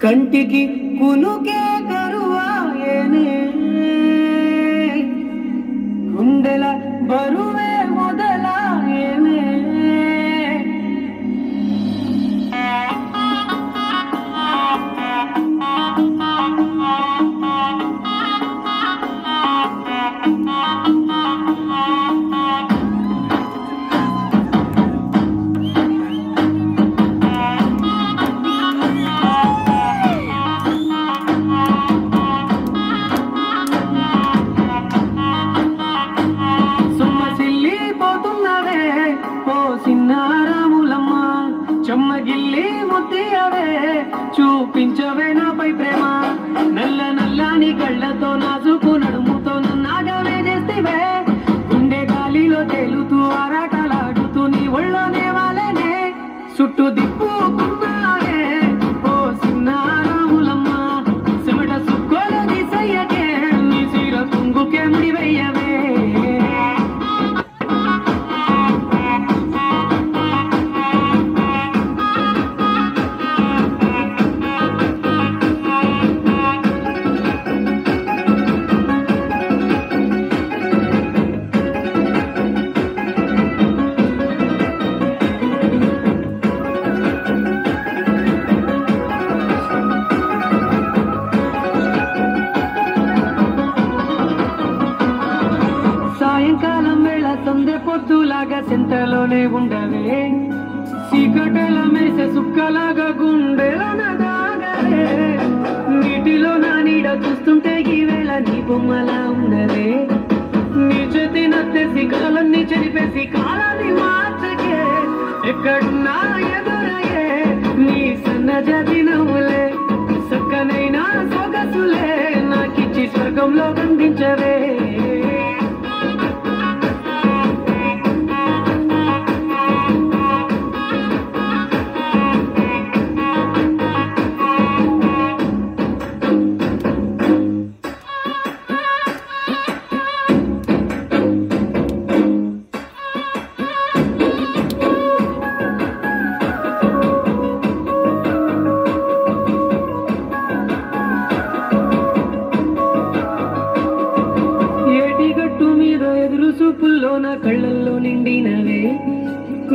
కంటికి కునుకే కరువాయేనే గుండెల బరువే మొదలాయేనే చెమ్మగిల్లి ముద్దియవే చూపించవే నాపై ప్రేమ నల్ల నల్లని కళ్ళతో నాజుకు నడుముతో నన్నాగవే చేస్తేవే గుండె గాలిలో తేలుతూ ఆరాటలాడుతూ నీ ఒళ్ళోనే వాలేనే చుట్టూ దిప్పుకున్నావే ఓ సిన్నారాములమ్మ సిమట సుక్కోలు తీసయ్యకే నీ సీర తుంగుకే ముడివెయ్యవే సాయంకాలం వేళ సందె పొద్దులాగా సెంటర్లోనే ఉండవే చీకటల మెరిసే సుక్కలాగా గుండెలోన దాగవే నీటిలో నా నీడ చూస్తుంటే ఈ వేళ నీ బొమ్మలా ఉండవే నీ చేతి నత్తేసి కాలన్నీ చెరిపేసి కాలాన్ని మార్చకే ఎక్కడున్నా ఎదురయ్యే నీ సన్నజాతి నవ్వులే సక్కనైనా సొగసులే నాకిచ్చి స్వర్గంలో బంధించవే చూపుల్లోన కళ్ళల్లో నిండినవే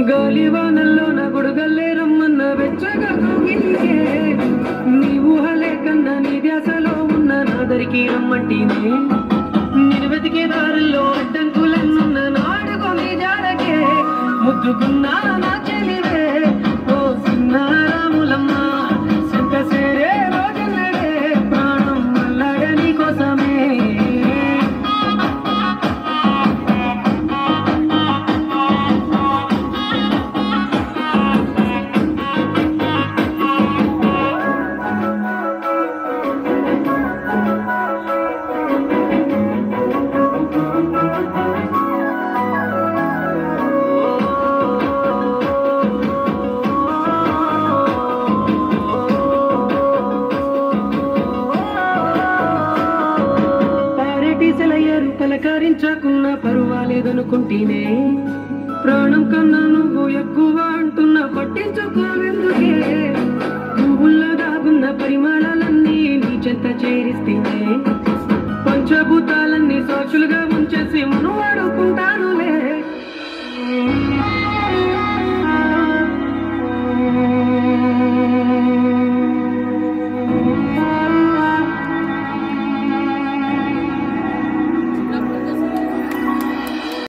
గాలివానల్లోన గొడుగల్లే రమ్మన్న వెచ్చగా కౌగిలికే నీ ఊహలే కన్నా నీ ధ్యాసలో ఉన్న నాదరికి రమ్మంటినే నేను వెతికే దారుల్లో అడ్డంకులన్నున్న నాడుకో నీ జాడకే ముద్దుకున్నా నా చెలివే ఓ సిన్నారాములమ్మ సంత సేరే రోజున్నడే ప్రాణం మల్లాడే నీ కోసమే పలకరించకున్నా పరువాలేదనుకుంటేనే ప్రాణం కన్నా నువ్వు ఎక్కువ అంటున్నా పట్టించుకోవెందుకే